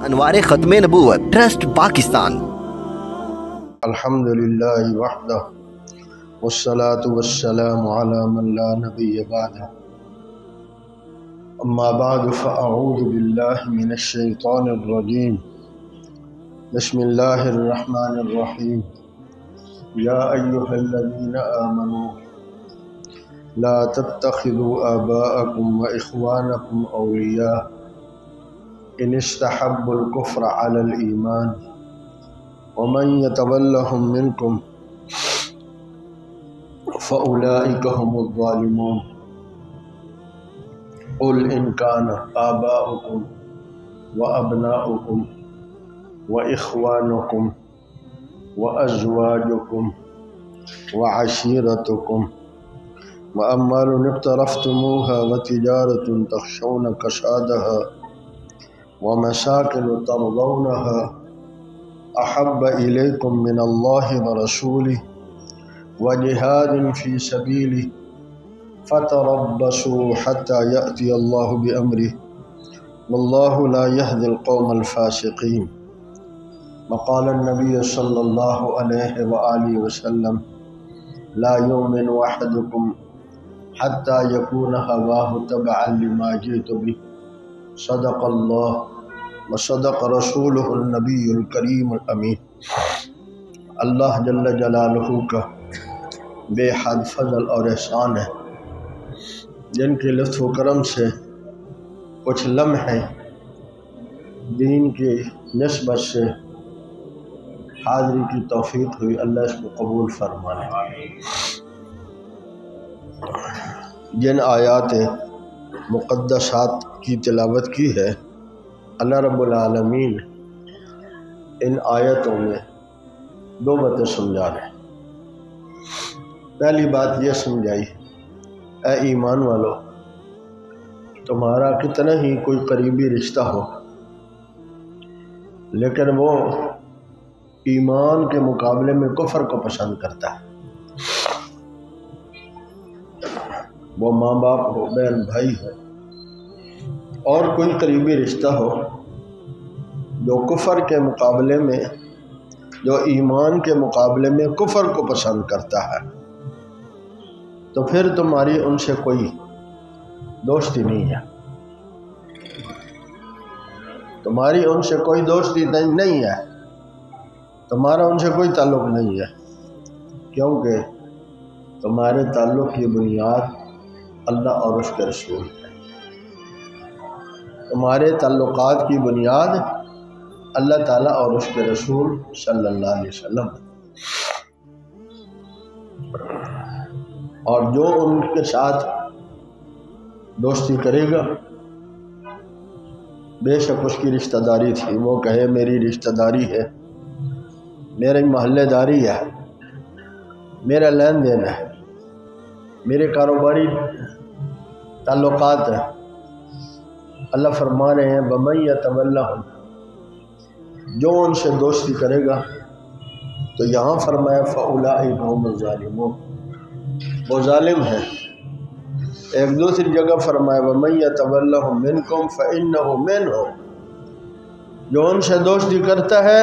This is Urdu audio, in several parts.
انوار ختم نبوت ٹرسٹ پاکستان۔ الحمدللہ وحدہ والصلاة والسلام علی من لا نبی بعدہ، اما بعد فاعوذ باللہ من الشیطان الرجیم، بسم اللہ الرحمن الرحیم۔ یا ایہا الذین آمنوا لا تتخذوا آباءکم واخوانکم اولیاء ان استحبوا الكفر على الایمان ومن يتولهم منكم فأولئك هم الظالمون۔ قل إن كان آباؤكم وأبناؤكم وإخوانكم وأزواجكم وعشيرتكم وأموال اقترفتموها وتجارة تخشون كسادها ومساكن ترضونها أحب إليكم من الله ورسوله وجهاد في سبيله فتربصوا حتى يأتي الله بأمره والله لا يهدي القوم الفاسقين۔ وقال النبي صلى الله عليه وآله وسلم لا يؤمن أحدكم حتى يكون هواه تبعا لما جئت به، صدق الله وصدق رسوله النبی الکریم الامین۔ اللہ جل جلالہ کا بے حد فضل اور احسان ہے، جن کے لطف و کرم سے کچھ لمحے دین کی نسبت سے حاضری کی توفیق ہوئی، اللہ اس کو قبول فرمائے۔ جن آیات مقدسات کی تلاوت کی ہے، اللہ رب العالمین ان آیتوں میں دو باتیں سمجھا رہے ہیں۔ پہلی بات یہ سمجھائی، اے ایمان والو، تمہارا کتنا ہی کوئی قریبی رشتہ ہو لیکن وہ ایمان کے مقابلے میں کفر کو پسند کرتا ہے، وہ ماں باپ ہو، بہن بھائی ہو، اور کوئی قریبی رشتہ ہو جو کفر کے مقابلے میں، جو ایمان کے مقابلے میں کفر کو پسند کرتا ہے، تو پھر تمہاری ان سے کوئی دوستی نہیں ہے، تمہاری ان سے کوئی دوستی نہیں ہے، تمہارا ان سے کوئی تعلق نہیں ہے، کیونکہ تمہارے تعلق کی بنیاد اللہ اور اس کے رسول ہے، تمہارے تعلقات کی بنیاد اللہ تعالیٰ اور اس کے رسول صلی اللہ علیہ وسلم، اور جو ان کے ساتھ دوستی کرے گا بے شک اس کی رشتہ داری تھی، وہ کہے میری رشتہ داری ہے، میری محلے داری ہے، میرا لین دین ہے، میرے کاروباری تعلقات ہیں۔ اللہ فرما رہے ہیں وَمَن يَتَوَلَّهُمْ، جو ان سے دوستی کرے گا، تو یہاں فرمایا فَأُولَئِكَ هُمُ الظَّالِمُونَ، وہ ظالم ہیں۔ ایک دوسری جگہ فرمایا وَمَن يَتَوَلَّهُمْ مِنْكُمْ فَإِنَّهُ مِنْهُمْ، جو ان سے دوستی کرتا ہے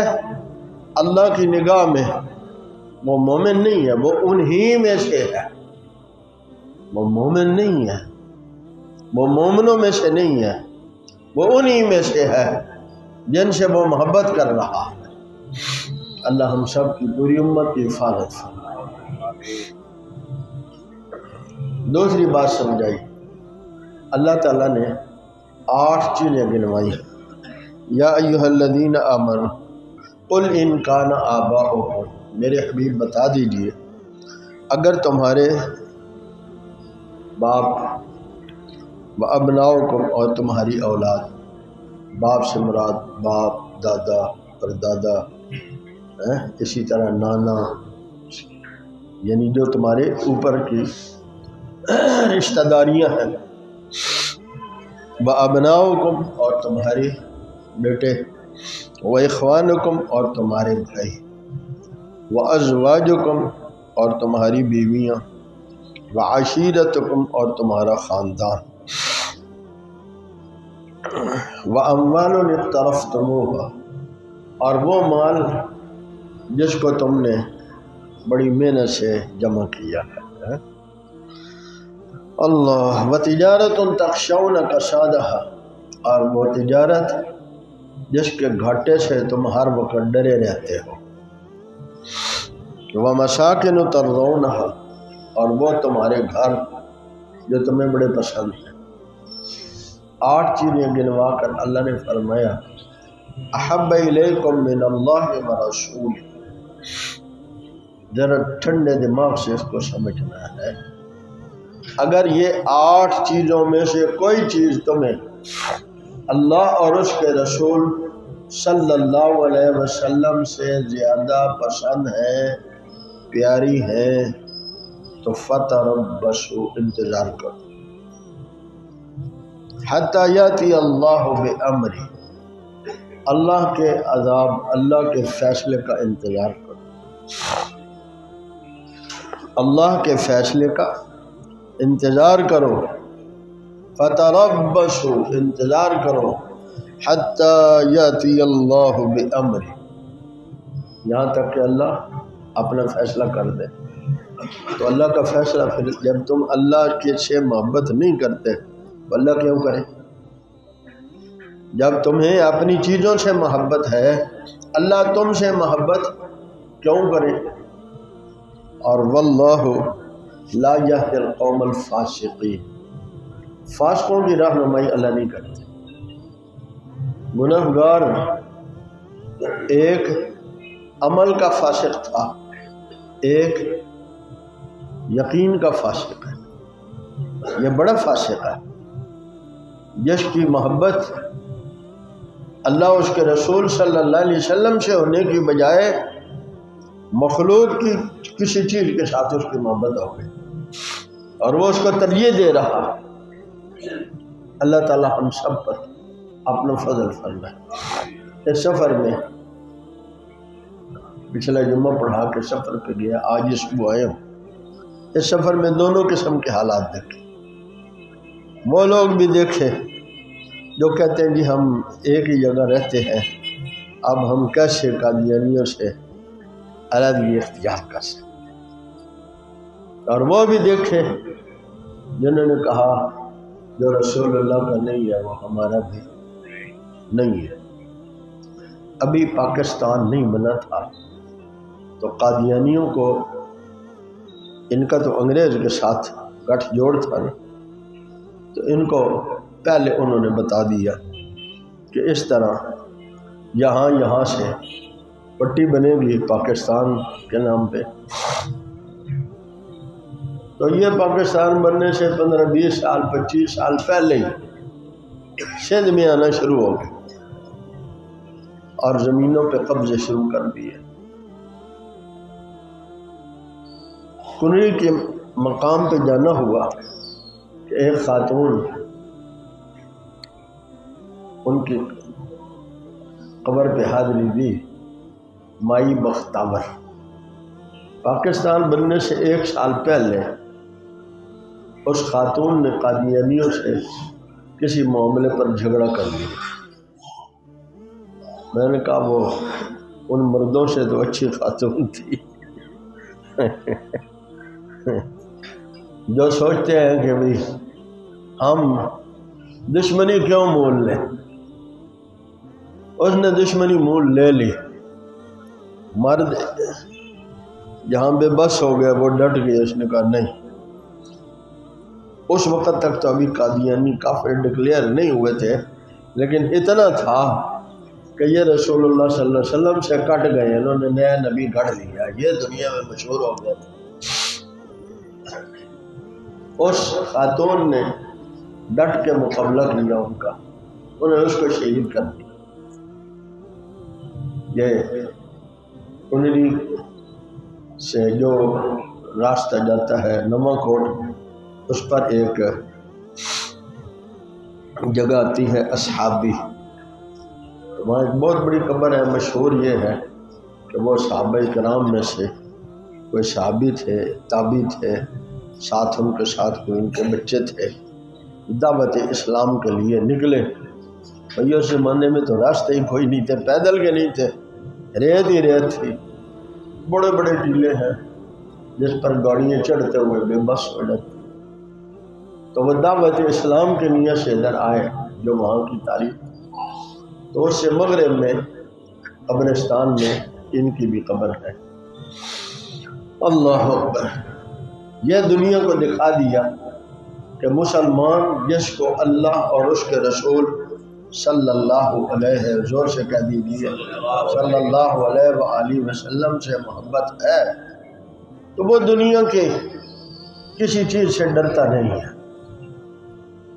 اللہ کی نگاہ میں وہ مومن نہیں ہے، وہ انہی میں سے ہے، وہ مومن نہیں ہے، وہ مومنوں میں سے نہیں ہے، وہ انہی میں سے ہے جن سے وہ محبت کر رہا ہے۔ اللہ ہم سب کی پوری امت کی حفاظت فرمائے۔ دوسری بات سمجھائی، اللہ تعالیٰ نے 8 چیزیں گنوائی۔ یا ایہا الذین آمنوا قل ان کان آباؤکم، میرے حبیب بتا دیجئے اگر تمہارے باپ و ابناؤکم، اور تمہاری اولاد، باپ سے مراد باپ، دادا، پردادا، اسی طرح نانا، یعنی جو تمہارے اوپر کی رشتہ داریاں ہیں، وَأَبْنَاؤُكُمْ، اور تمہارے بیٹے، وَإِخْوَانُكُمْ، اور تمہارے بھائی، وَأَزْوَاجُكُمْ، اور تمہاری بیویاں، وَعَشِيرَتُكُمْ، اور تمہارا خاندان، وَأَمْوَالٌ اقْتَرَفْتُمُوهَا، اور وہ مال جس کو تم نے بڑی محنت سے جمع کیا ہے. اللہ. وَتِجَارَةٌ تَخْشَوْنَ كَسَادَهَا، اور وہ تجارت جس کے گھاٹے سے تم ہر وقت ڈرے رہتے ہو. وَمَسَاكِنُ تَرْضَوْنَهَا، اور وہ تمہارے گھر جو تمہیں بڑے پسند ہیں. 8 چیزیں گنوا کر اللہ نے فرمایا احب الیکم من اللہ ورسولہ. ذرا ٹھنڈے دماغ سے اس کو سمجھنا ہے. اگر یہ 8 چیزوں میں سے کوئی چیز تمہیں اللہ اور اس کے رسول صلی اللہ علیہ وسلم سے زیادہ پسند ہے، پیاری ہے، تو فتربصوا، انتظار کرو، حتی یاتی اللہ بامرہ، اللہ کے عذاب، اللہ کے فیصلے کا انتظار کرو، اللہ کے فیصلے کا انتظار کرو. فتربصوا، انتظار کرو، حتی یاتی اللہ بامرہ، یہاں تک کہ اللہ اپنا فیصلہ کر دے. تو اللہ کا فیصلہ پھر جب تم اللہ کے سے محبت نہیں کرتے تو اللہ کیوں کرے؟ جب تمہیں اپنی چیزوں سے محبت ہے اللہ تم سے محبت کیوں کرے؟ اور واللہ لا یہدی القوم الفاسقین، فاسقوں کی رہنمائی اللہ نہیں کرتے. گنہگار ایک عمل کا فاسق تھا، ایک یقین کا فاسق ہے. یہ بڑا فاسق ہے جس کی محبت اللہ اس کے رسول صلی اللہ علیہ وسلم سے ہونے کی بجائے مخلوق کی کسی چیز کے ساتھ اس کی محبت ہو گئی اور وہ اس کو ترجیح دے رہا. اللہ تعالی ہم سب پر اپنا فضل فرمائے. اس سفر میں پچھلا جمعہ پڑھا کے سفر پہ گیا، آج اس کو آیا ہوں. اس سفر میں دونوں قسم کے حالات دیکھے. وہ لوگ بھی دیکھے جو کہتے ہیں جی ہم ایک ہی جگہ رہتے ہیں، اب ہم کیسے قادیانیوں سے علیحدگی اختیار کر سکتے. اور وہ بھی دیکھے جنہوں نے کہا جو رسول اللہ کا نہیں ہے وہ ہمارا بھی نہیں ہے. ابھی پاکستان نہیں بنا تھا تو قادیانیوں کو، ان کا تو انگریز کے ساتھ گٹھ جوڑ تھا نا، تو ان کو پہلے انہوں نے بتا دیا کہ اس طرح یہاں سے پٹی بنے گی پاکستان کے نام پہ. تو یہ پاکستان بننے سے 15-20 سال 25 سال پہلے ہی سندھ میں آنا شروع ہو گئے اور زمینوں پہ قبضے شروع کر دیے. کنری کے مقام پہ جانا ہوا کہ ایک خاتون ان کی قبر پہ حاضری دی، مائی بختاور. پاکستان بننے سے 1 سال پہلے اس خاتون نے قادیانیوں سے کسی معاملے پر جھگڑا کر لیا. میں نے کہا وہ ان مردوں سے تو اچھی خاتون تھی جو سوچتے ہیں کہ بھئی ہم دشمنی کیوں مول لیں. اس نے دشمنی مول لے لی. مرد جہاں بے بس ہو گیا وہ ڈٹ گیا. اس نے کہا نہیں. اس وقت تک تو ابھی قادیانی کافر ڈکلیئر نہیں ہوئے تھے، لیکن اتنا تھا کہ یہ رسول اللہ صلی اللہ علیہ وسلم سے کٹ گئے، انہوں نے نیا نبی گھڑ لیا، یہ دنیا میں مشہور ہو گیا تھا. اس خاتون نے ڈٹ کے مقابلہ کیا ان کا، انہوں نے اس کو شہید کر دیا. یہ کنری سے جو راستہ جاتا ہے نواں کوٹ، اس پر ایک جگہ آتی ہے اصحابی. وہاں ایک بہت بڑی قبر ہے. مشہور یہ ہے کہ وہ صحابہ کرام میں سے کوئی صحابی تھے، تابعی تھے، ساتھ ان کے ساتھ کوئی ان کے بچے تھے، دعوت اسلام کے لیے نکلے بھائی اس زمانے میں تو راستے ہی کوئی نہیں تھے، پیدل کے نہیں تھے، ریت ہی ریت تھی، بڑے بڑے ٹیلے ہیں جس پر گاڑیاں چڑھتے ہوئے بے بس ہو جاتی۔ تو وہ دعوت اسلام کے نیت سے ادھر آئے جو وہاں کی تاریخ، تو اس سے مغرب میں قبرستان میں ان کی بھی قبر ہے۔ اللہ اکبر۔ یہ دنیا کو دکھا دیا کہ مسلمان جس کو اللہ اور اس کے رسول صلی اللہ علیہ، زور سے کہہ دیجیے، صلی اللہ علیہ وآلہ وسلم سے محبت ہے تو وہ دنیا کے کسی چیز سے ڈرتا نہیں ہے۔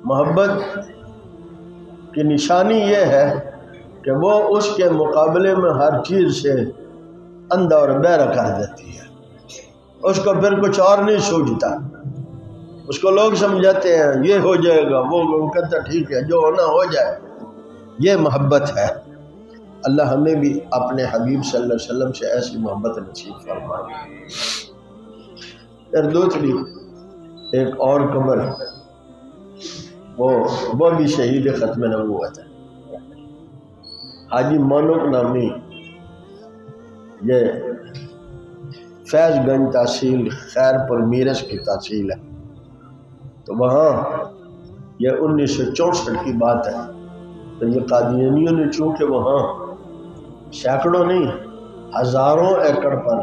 محبت کی نشانی یہ ہے کہ وہ اس کے مقابلے میں ہر چیز سے اندھا اور بہرا کر دیتی ہے، اس کو پھر کچھ اور نہیں سوچتا۔ اس کو لوگ سمجھاتے ہیں یہ ہو جائے گا، وہ کہتا ٹھیک ہے جو ہونا ہو جائے۔ یہ محبت ہے۔ اللہ ہمیں بھی اپنے حبیب صلی اللہ علیہ وسلم سے ایسی محبت نصیب فرمائے۔ پھر دوسری ایک اور قبر، وہ بھی شہید ختم نبوت ہے، حاجی مانوک نامی، یہ فیض گنج تحصیل خیر پور میرج کی تحصیل ہے۔ تو وہاں یہ 1964 کی بات ہے، تو یہ قادیانیوں نے چونکہ وہاں سینکڑوں نہیں ہزاروں ایکڑ پر،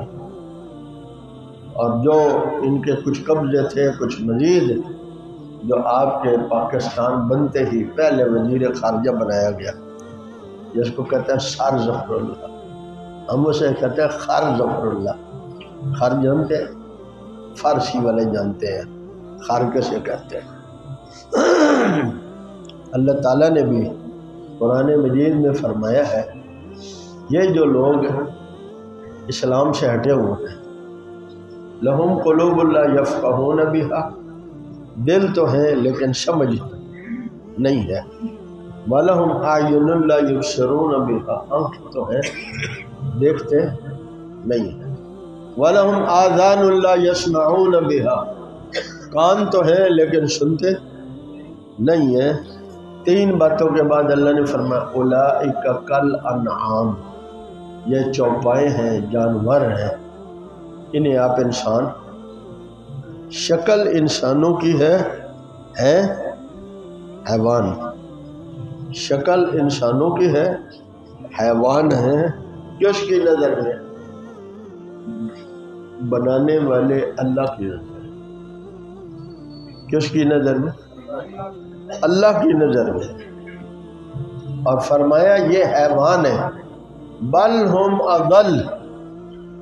اور جو ان کے کچھ قبضے تھے کچھ مزید، جو آپ کے پاکستان بنتے ہی پہلے وزیر خارجہ بنایا گیا، جس کو کہتے ہیں سر ظفر اللہ، ہم اسے کہتے ہیں خر ظفر اللہ۔ خر جانتے ہیں؟ فارسی والے جانتے ہیں خر کسے کہتے ہیں۔ اللہ تعالیٰ نے بھی قرآن مجید میں فرمایا ہے یہ جو لوگ اسلام سے ہٹے ہوئے ہیں، لہم قلوب لا یفقہون بہا، دل تو ہیں لیکن سمجھ نہیں ہے، وَلَهُمْ أَعْيُنٌ لَا يُبْصِرُونَ بِهَا، آنکھ تو ہے دیکھتے نہیں ہیں، وَلَهُمْ آذَانٌ لَا يَسْمَعُونَ بِهَا، کان تو ہے لیکن سنتے نہیں ہیں۔ تین باتوں کے بعد اللہ نے فرمایا اولئک کالانعام، یہ چوپائے ہیں، جانور ہیں، انہیں آپ انسان، شکل انسانوں کی ہے حیوان، شکل انسانوں کی ہے حیوان ہے، کس کی نظر میں؟ بنانے والے اللہ کی نظر میں۔ کس کی نظر میں؟ اللہ کی نظر میں۔ اور فرمایا یہ حیوان ہے، بل ہم اضل،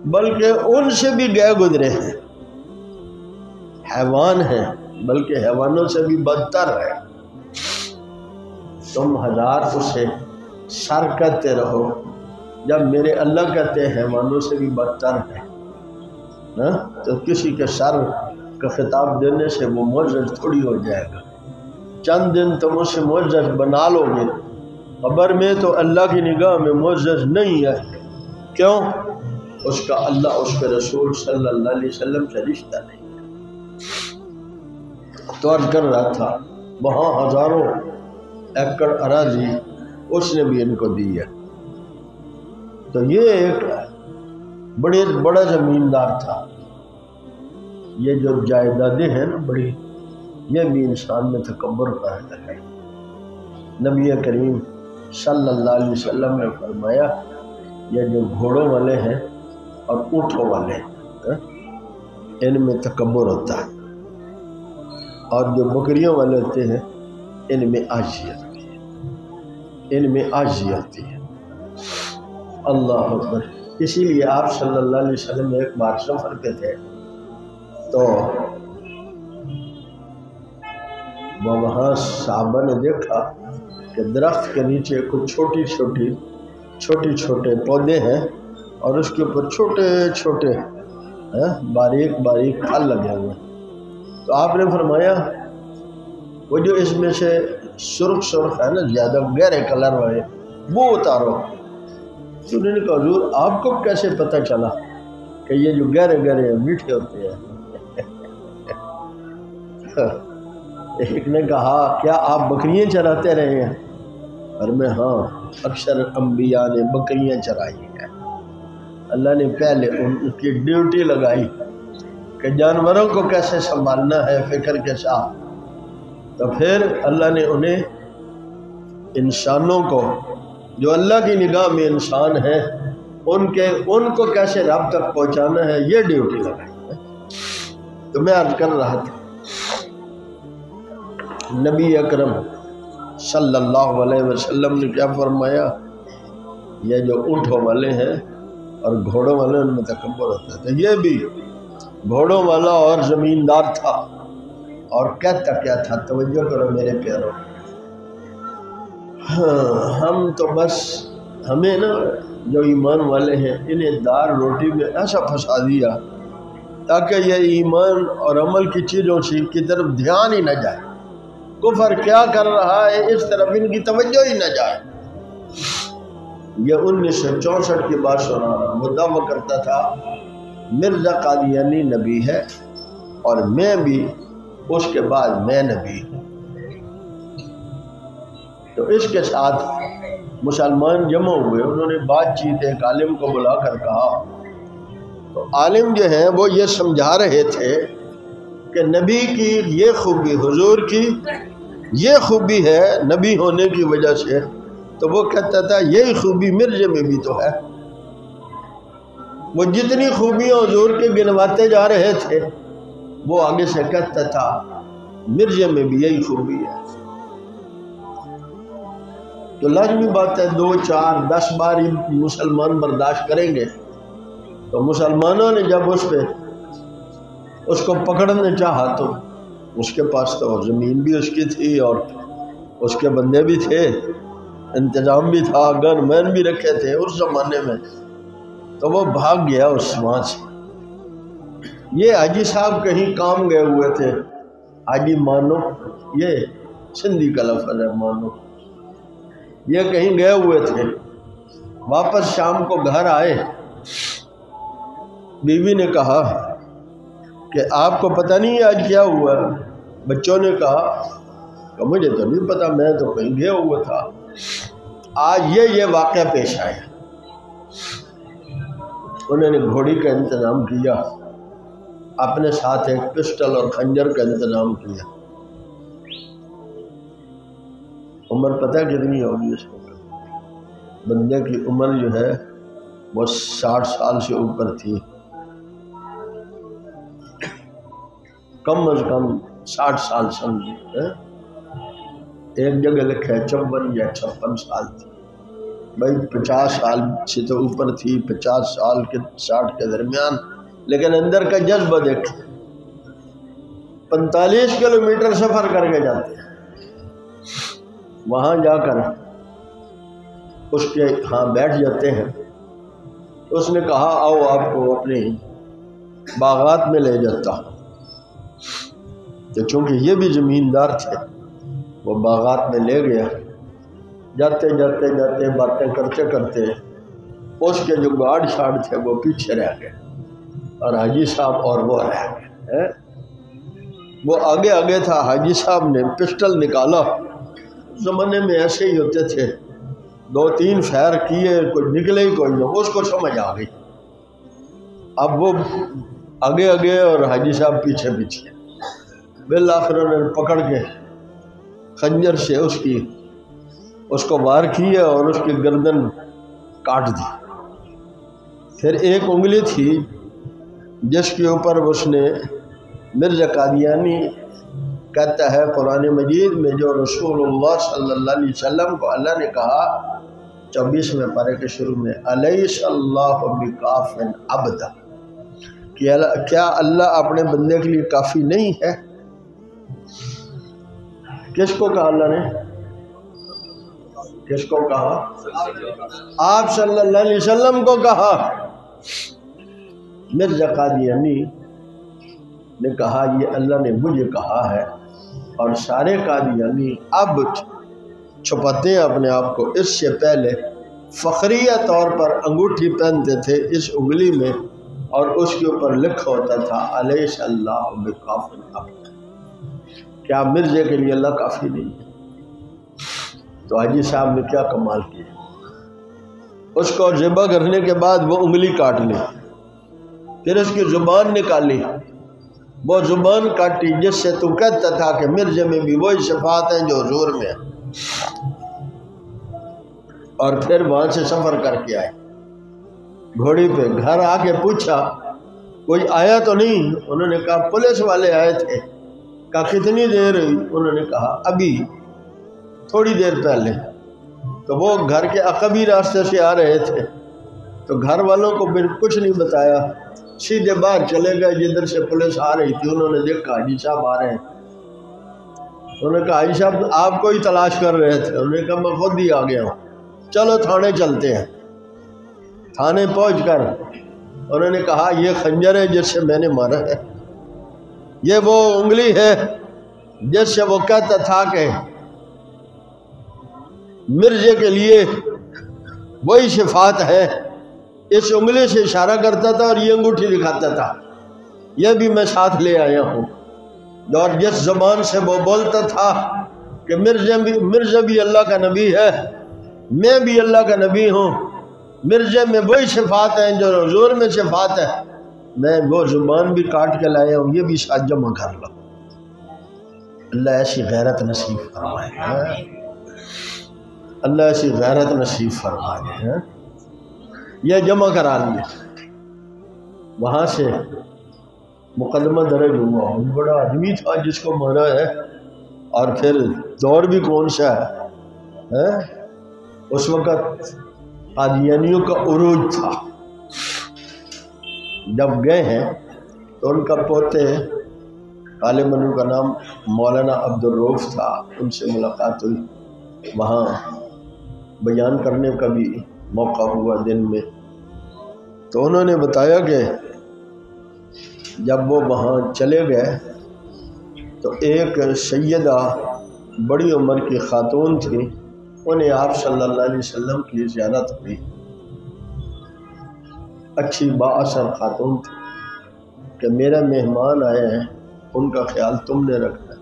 بلکہ ان سے بھی گئے گزرے ہیں، حیوان ہیں بلکہ حیوانوں سے بھی بدتر ہے۔ تم ہزار اسے سر کہتے رہو، جب میرے اللہ کہتے ہیں حیوانوں سے بھی بدتر ہے، تو کسی کے سر کا خطاب دینے سے وہ معزز تھوڑی ہو جائے گا۔ چند دن تم اسے معزز بنا لو گے، قبر میں تو اللہ کی نگاہ میں معزز نہیں ہے۔ کیوں؟ اس کا اللہ اس کے رسول صلی اللہ علیہ وسلم سے رشتہ نہیں ہے۔ تو عرض کر رہا تھا وہاں ہزاروں ایکڑ اراضی اس نے بھی ان کو دی ہے۔ تو یہ ایک بڑا زمیندار تھا۔ یہ جو جائیدادیں ہیں نا بڑی، یہ بھی انسان میں تکبر پیدا ہے۔ نبی کریم صلی اللہ علیہ وسلم نے فرمایا یہ جو گھوڑوں والے ہیں اور اونٹوں والے ہیں ان میں تکبر ہوتا ہے، اور جو بکریوں والے ہوتے ہیں ان میں عاجزی ہوتی ہے، ان میں عاجزی ہوتی ہے۔ اللہ اکبر۔ اسی لیے آپ صلی اللہ علیہ وسلم ایک بار سفر پہ تھے تو وہ وہاں صحابہ نے دیکھا کہ درخت کے نیچے کچھ چھوٹی چھوٹے پودے ہیں اور اس کے اوپر چھوٹے چھوٹے باریک پھل لگے ہوئے ہیں۔ تو آپ نے فرمایا وہ جو اس میں سے سرخ ہے نا، زیادہ گہرے کلر والے، وہ اتارو۔ تو انہوں نے کہا حضور آپ کو کیسے پتہ چلا کہ یہ جو گہرے ہیں میٹھے ہوتے ہیں؟ ایک نے کہا کیا آپ بکریاں چراتے رہے ہیں؟ اور میں ہاں اکثر انبیاء نے بکریاں چرائی ہیں، اللہ نے پہلے ان کی ڈیوٹی لگائی کہ جانوروں کو کیسے سنبھالنا ہے فکر کے ساتھ، تو پھر اللہ نے انہیں انسانوں کو جو اللہ کی نگاہ میں انسان ہیں ان کو کیسے رب تک پہنچانا ہے یہ ڈیوٹی لگائی ہے۔ تو میں عرض کر رہا تھا نبی اکرم صلی اللہ علیہ وسلم نے کیا فرمایا، یہ جو اونٹوں والے ہیں اور گھوڑوں والے ان میں تکبر ہوتا تھا، یہ بھی گھوڑوں والا اور زمیندار تھا، اور کہتا کیا تھا، توجہ کرو میرے پیاروں، ہم تو بس ہمیں نا جو ایمان والے ہیں انہیں دار روٹی میں ایسا پھنسا دیا تاکہ یہ ایمان اور عمل کی چیزوں کی طرف دھیان ہی نہ جائے، کفر کیا کر رہا ہے اس طرف ان کی توجہ ہی نہ جائے۔ یہ 1964 کی بات سنا رہا، وہ دعویٰ کرتا تھا مرزا قادیانی نبی ہے اور میں بھی اس کے بعد میں نبی ہوں۔ تو اس کے ساتھ مسلمان جمع ہوئے، انہوں نے بات چیت ایک عالم کو بلا کر کہا، تو عالم جو ہیں وہ یہ سمجھا رہے تھے کہ نبی کی یہ خوبی، حضور کی یہ خوبی ہے نبی ہونے کی وجہ سے، تو وہ کہتا تھا یہی خوبی مرزے میں بھی تو ہے۔ وہ جتنی خوبیاں حضور کے گنواتے جا رہے تھے وہ آگے سے کہتا تھا مرزے میں بھی یہی خوبی ہے۔ تو لازمی بات ہے 2 4 10 بار ہی مسلمان برداشت کریں گے، تو مسلمانوں نے جب اس کو پکڑنے چاہا تو اس کے پاس تو زمین بھی اس کی تھی اور اس کے بندے بھی تھے، انتظام بھی تھا، گن مین بھی رکھے تھے اس زمانے میں، تو وہ بھاگ گیا اس وہاں سے۔ یہ حاجی صاحب کہیں کام گئے ہوئے تھے، حاجی مانو، یہ سندھی کا لفظ ہے مانو، یہ کہیں گئے ہوئے تھے، واپس شام کو گھر آئے، بیوی نے کہا کہ آپ کو پتہ نہیں آج کیا ہوا؟ بچوں نے کہا کہ مجھے تو نہیں پتا، میں تو کہیں گیا ہوا تھا، آج یہ واقعہ پیش آیا۔ انہوں نے گھوڑی کا انتظام کیا، اپنے ساتھ ایک پسٹل اور خنجر کا انتظام کیا۔ عمر پتہ کتنی ہوگی اس وقت؟ بندے کی عمر جو ہے وہ 60 سال سے اوپر تھی، کم از کم 60 سال سمجھے، ایک جگہ لکھا ہے 54 یا 56 سال تھی، بھائی 50 سال سے تو اوپر تھی، 50 سال کے 60 کے درمیان، لیکن اندر کا جذبہ دیکھ، 45 کلومیٹر سفر کر کے جاتے ہیں، وہاں جا کر اس کے ہاں بیٹھ جاتے ہیں۔ اس نے کہا آؤ آپ کو اپنی باغات میں لے جاتا ہوں، تو چونکہ یہ بھی زمیندار تھے وہ باغات میں لے گیا، جاتے جاتے جاتے باتیں کرتے کرتے اس کے جو گارڈ شارڈ تھے وہ پیچھے رہ گئے اور حاجی صاحب اور وہ رہ گئے، وہ آگے آگے تھا، حاجی صاحب نے پسٹل نکالا، اس زمانے میں ایسے ہی ہوتے تھے، 2 3 فائر کیے، کوئی نکلے ہی کوئی نہ، اس کو سمجھ آ گئی، اب وہ آگے آگے اور حاجی صاحب پیچھے پیچھے، بالآخر انہوں نے پکڑ کے خنجر سے اس کو وار کیا اور اس کی گردن کاٹ دی۔ پھر ایک انگلی تھی جس کے اوپر اس نے، مرزا قادیانی کہتا ہے قرآن مجید میں جو رسول اللہ صلی اللہ علیہ وسلم کو اللہ نے کہا 24ویں پارے کے شروع میں، الیس اللہ بکاف عبدہ، کیا اللہ اپنے بندے کے لیے کافی نہیں ہے؟ کس کو کہا اللہ نے؟ کس کو کہا؟ آپ صلی اللہ علیہ وسلم کو کہا۔ مرزا قادیانی نے کہا یہ اللہ نے مجھے کہا ہے، اور سارے قادیانی اب چھپاتے ہیں اپنے آپ کو، اس سے پہلے فخریہ طور پر انگوٹھی پہنتے تھے اس انگلی میں اور اس کے اوپر لکھا ہوتا تھا الیس اللہ بکاف عبدہ، کیا مرزے کے لیے اللہ کافی نہیں ہے؟ تو حاجی صاحب نے کیا کمال کیا، اس کو ذبح کرنے کے بعد وہ انگلی کاٹ لی، پھر اس کی زبان نکالی، وہ زبان کاٹی جس سے تو کہتا تھا کہ مرزے میں بھی وہی صفات ہیں جو حضور میں ہیں، اور پھر وہاں سے سفر کر کے آئے گھوڑی پہ۔ گھر آ کے پوچھا کوئی آیا تو نہیں؟ انہوں نے کہا پولیس والے آئے تھے۔ کہا کتنی دیر ہوئی؟ انہوں نے کہا ابھی تھوڑی دیر پہلے۔ تو وہ گھر کے عقبی راستے سے آ رہے تھے، تو گھر والوں کو پھر کچھ نہیں بتایا، سیدھے باہر چلے گئے جدھر سے پولیس آ رہی تھی۔ انہوں نے دیکھا حاجی صاحب آ رہے ہیں، انہوں نے کہا حاجی صاحب آپ کو ہی تلاش کر رہے تھے۔ انہوں نے کہا میں خود ہی آ گیا ہوں، چلو تھانے چلتے ہیں۔ تھانے پہنچ کر انہوں نے کہا یہ خنجر ہے جس سے میں نے مارا ہے، یہ وہ انگلی ہے جس سے وہ کہتا تھا کہ مرزے کے لیے وہی صفات ہے، اس انگلی سے اشارہ کرتا تھا اور یہ انگوٹھی دکھاتا تھا، یہ بھی میں ساتھ لے آیا ہوں۔ اور جس زبان سے وہ بولتا تھا کہ مرزا بھی اللہ کا نبی ہے، میں بھی اللہ کا نبی ہوں، مرزے میں وہی صفات ہیں جو حضور میں صفات ہے، میں وہ زبان بھی کاٹ کے لایا ہوں، یہ بھی ساتھ جمع کر لو۔ اللہ ایسی غیرت نصیب فرمائے، اللہ ایسی غیرت نصیب فرمائے۔ یہ جمع کرا لیے، وہاں سے مقدمہ درج ہوا۔ بڑا آدمی تھا جس کو مارا ہے، اور پھر دور بھی کون سا ہے، اس وقت قادیانیوں کا عروج تھا۔ جب گئے ہیں تو ان کا پوتے غالباً ان کا نام مولانا عبدالرؤف تھا، ان سے ملاقات ہوئی، وہاں بیان کرنے کا بھی موقع ہوا دن میں۔ تو انہوں نے بتایا کہ جب وہ وہاں چلے گئے تو ایک سیدہ بڑی عمر کی خاتون تھی، انہیں آپ صلی اللہ علیہ وسلم کی زیارت ہوئی، اچھی با اثر خاتون تھی، کہ میرے مہمان آئے ہیں، ان کا خیال تم نے رکھنا ہے۔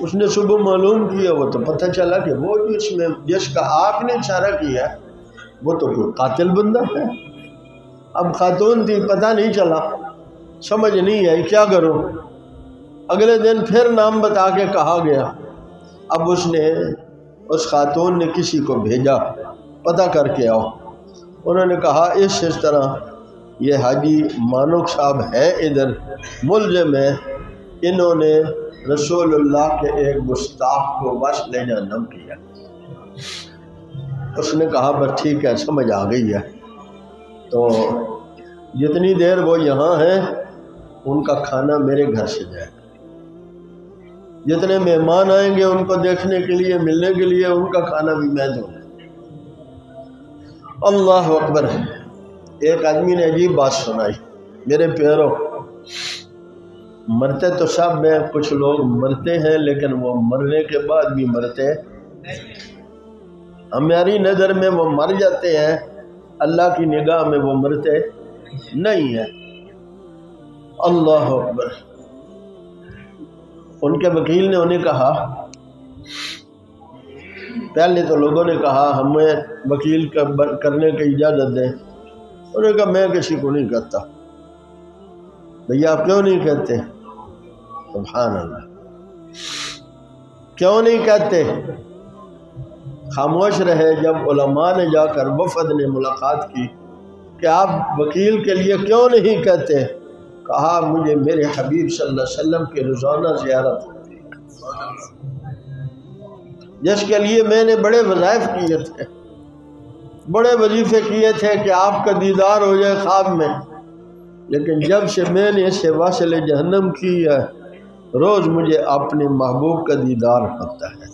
اس نے صبح معلوم کیا، وہ تو پتہ چلا کہ وہ جس کا آپ نے اشارہ کیا وہ تو کوئی قاتل بندہ ہے۔ اب خاتون تھی، پتہ نہیں چلا، سمجھ نہیں آئی کیا کروں۔ اگلے دن پھر نام بتا کے کہا گیا، اب اس خاتون نے کسی کو بھیجا پتہ کر کے آؤ۔ انہوں نے کہا اس طرح یہ حاجی مانوک صاحب ہے ادھر ملزم ہے، انہوں نے رسول اللہ کے ایک گستاخ کو بس لے جانا کیا۔ اس نے کہا بس ٹھیک ہے، سمجھ آ گئی ہے۔ تو جتنی دیر وہ یہاں ہیں ان کا کھانا میرے گھر سے جائے گا، جتنے مہمان آئیں گے ان کو دیکھنے کے لیے ملنے کے لیے ان کا کھانا بھی میں دوں۔ اللہ اکبر۔ ایک آدمی نے عجیب بات سنائی، میرے پیروں مرتے تو سب میں، کچھ لوگ مرتے ہیں لیکن وہ مرنے کے بعد بھی مرتے، ہماری نظر میں وہ مر جاتے ہیں، اللہ کی نگاہ میں وہ مرتے نہیں ہیں۔ اللہ اکبر۔ ان کے وکیل نے انہیں کہا، پہلے تو لوگوں نے کہا ہمیں وکیل کرنے کی اجازت دیں، انہوں نے کہا میں کسی کو نہیں کہتا۔ بھیا آپ کیوں نہیں کہتے؟ سبحان اللہ، کیوں نہیں کہتے؟ خاموش رہے۔ جب علماء نے جا کر وفد نے ملاقات کی کہ آپ وکیل کے لیے کیوں نہیں کہتے، کہا مجھے میرے حبیب صلی اللہ علیہ وسلم کی روزانہ زیارت ہوتی ہے، جس کے لیے میں نے بڑے وظائف کیے تھے، بڑے وظیفے کیے تھے کہ آپ کا دیدار ہو جائے خواب میں، لیکن جب سے میں نے اسے واصل جہنم کی ہے، روز مجھے اپنے محبوب کا دیدار ہوتا ہے۔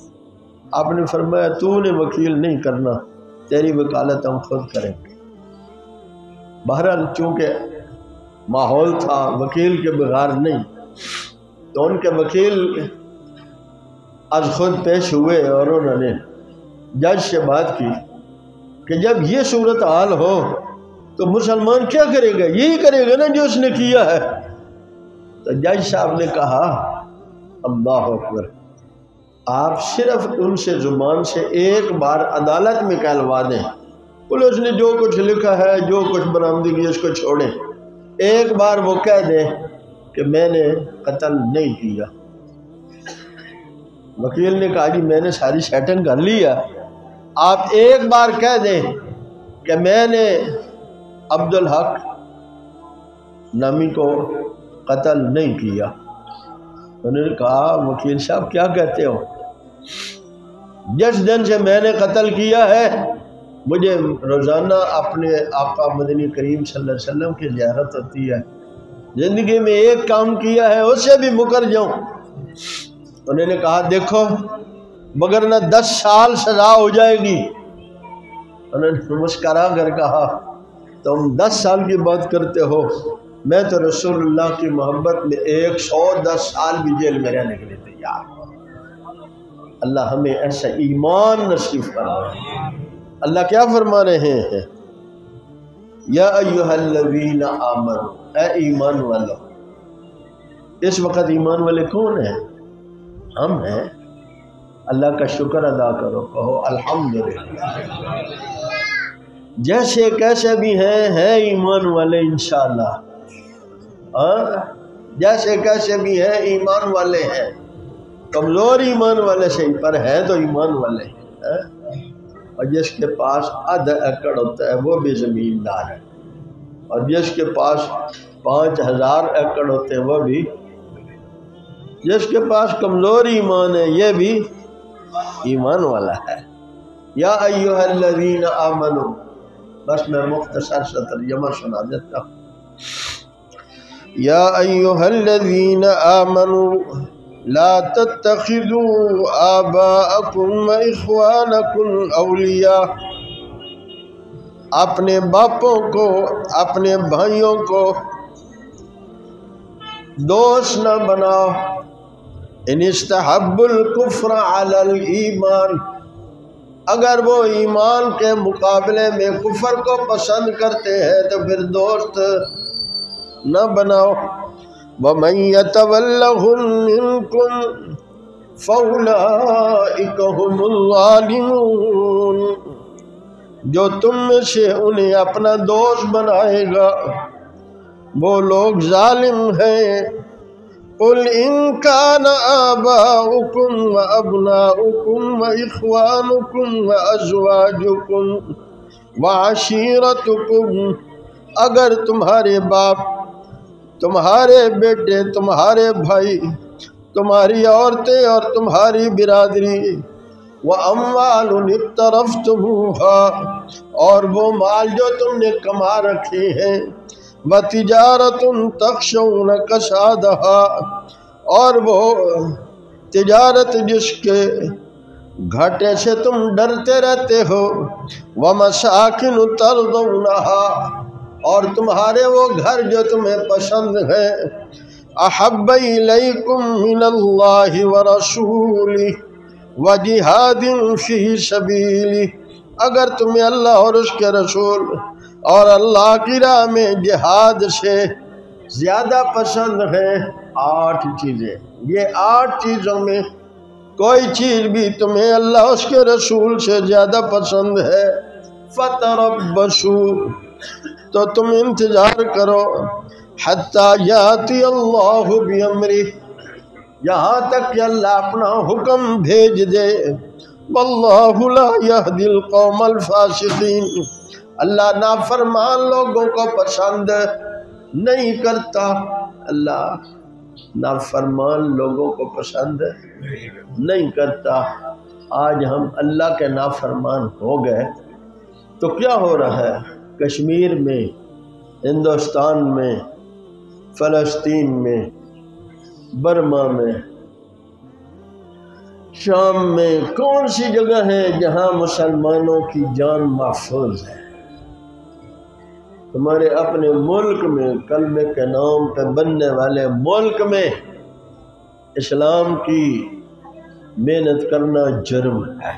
آپ نے فرمایا تو نے وکیل نہیں کرنا، تیری وکالت ہم خود کریں گے۔ بہرحال چونکہ ماحول تھا وکیل کے بغیر نہیں، تو ان کے وکیل از خود پیش ہوئے اور انہوں نے جج سے بات کی کہ جب یہ صورتحال ہو تو مسلمان کیا کرے گا؟ یہی کرے گا نا جو اس نے کیا ہے۔ تو جج صاحب نے کہا اللہ اکبر، آپ صرف ان سے زبان سے ایک بار عدالت میں کہلوا دیں، پولیس نے جو کچھ لکھا ہے، جو کچھ برآمدگی اس کو چھوڑیں، ایک بار وہ کہہ دیں کہ میں نے قتل نہیں کیا۔ وکیل نے کہا جی میں نے ساری سیٹنگ کر لی ہے، آپ ایک بار کہہ دیں کہ میں نے عبدالحق نامی کو قتل نہیں کیا۔ انہوں نے کہا وکیل صاحب کیا کہتے ہو؟ جس دن سے میں نے قتل کیا ہے مجھے روزانہ اپنے آقا مدنی کریم صلی اللہ علیہ وسلم کی زیارت ہوتی ہے، زندگی میں ایک کام کیا ہے اس سے بھی مکر جاؤں۔ انہوں نے کہا دیکھو مگر نہ 10 سال سزا ہو جائے گی۔ انہوں نے مسکرا کر کہا تم 10 سال کی بات کرتے ہو، میں تو رسول اللہ کی محبت میں 110 سال بھی جیل میں رہنے کے لیے تیار ہوں۔ اللہ ہمیں ایسا ایمان نصیب فرمائے۔ اللہ کیا فرما رہے ہیں؟ یا ایھا الذین آمنوا، اے ایمان والو۔ اس وقت ایمان والے کون ہیں؟ ہم ہیں۔ اللہ کا شکر ادا کرو، کہو الحمدللہ۔ جیسے کیسے بھی ہیں ایمان والے انشاءاللہ، جیسے کیسے بھی ہیں ایمان والے ہیں، کمزور ایمان والے صحیح پر ہیں تو ایمان والے ہیں۔ اور جس کے پاس آدھا ایکڑ ہوتا ہے وہ بھی زمیندار ہے، اور جس کے پاس 5000 ایکڑ ہوتے ہیں وہ بھی، جس کے پاس کمزور ایمان ہے یہ بھی ایمان والا ہے۔ یا ایھا الذین آمنوا، بس میں مختصر سا ترجمہ سنا دیتا ہوں۔ یا ایھا الذین آمنوا لا تتخذوا آباءکم واخوانکم اولیاء، اپنے باپوں کو اپنے بھائیوں کو دوست نہ بناؤ۔ ان استحب الکفر علی الایمان، اگر وہ ایمان کے مقابلے میں کفر کو پسند کرتے ہیں تو پھر دوست نہ بناؤ۔ وَمَن يَتَوَلَّهُم مِّنكُمْ فَأُولَٰئِكَ هُمُ الظَّالِمُونَ، جو تم میں سے انہیں اپنا دوست بنائے گا وہ لوگ ظالم ہیں۔ قُلْ إِن كَانَ آبَاؤُكُمْ وَأَبْنَاؤُكُمْ وَإِخْوَانُكُمْ وَأَزْوَاجُكُمْ وَعَشِيرَتُكُمْ، اگر تمہارے باپ، تمہارے بیٹے، تمہارے بھائی، تمہاری عورتیں اور تمہاری برادری، وَأَمْوَالٌ اقْتَرَفْتُمُوهَا، اور وہ مال جو تم نے کما رکھے ہیں، وَتِجَارَةٌ تَخْشَوْنَ كَسَادَهَا، اور وہ تجارت جس کے گھاٹے سے تم ڈرتے رہتے ہو، وَمَسَاكِنُ تَرْضَوْنَهَا، اور تمہارے وہ گھر جو تمہیں پسند ہے، احب الیکم من اللہ ورسولہ وجہاد فی سبیلہ، اگر تمہیں اللہ اور اس کے رسول اور اللہ کی راہ میں جہاد سے زیادہ پسند ہے۔ 8 چیزیں، یہ 8 چیزوں میں کوئی چیز بھی تمہیں اللہ اس کے رسول سے زیادہ پسند ہے، فتربصوا، تو تم انتظار کرو، حتی یاتی اللہ بامرہ، یہاں تک کہ اللہ اپنا حکم بھیج دے۔ واللہ لا یہدی القوم الفاسقین، اللہ نافرمان لوگوں کو پسند نہیں کرتا، اللہ نافرمان لوگوں کو پسند نہیں کرتا۔ آج ہم اللہ کے نافرمان ہو گئے تو کیا ہو رہا ہے؟ کشمیر میں، ہندوستان میں، فلسطین میں، برما میں، شام میں، کون سی جگہ ہے جہاں مسلمانوں کی جان محفوظ ہے؟ تمہارے اپنے ملک میں، کلمے کے نام پہ بننے والے ملک میں اسلام کی محنت کرنا جرم ہے۔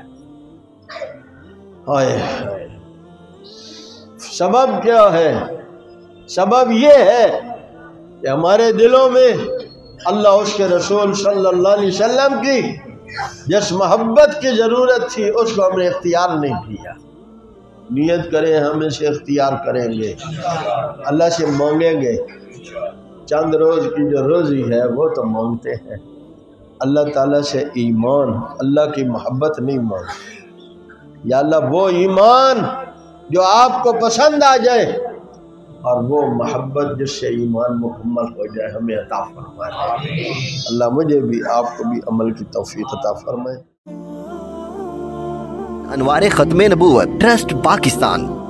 سبب کیا ہے؟ سبب یہ ہے کہ ہمارے دلوں میں اللہ اس کے رسول صلی اللہ علیہ وسلم کی جس محبت کی ضرورت تھی اس کو ہم نے اختیار نہیں کیا۔ نیت کریں ہم اسے اختیار کریں گے، اللہ سے مانگیں گے۔ چند روز کی جو روزی ہے وہ تو مانگتے ہیں، اللہ تعالیٰ سے ایمان، اللہ کی محبت نہیں مانگتے۔ یا اللہ وہ ایمان جو آپ کو پسند آ جائے اور وہ محبت جس سے ایمان مکمل ہو جائے ہمیں عطا فرمائے۔ اللہ مجھے بھی آپ کو بھی عمل کی توفیق عطا فرمائے۔ انوار ختم نبوت ٹرسٹ پاکستان۔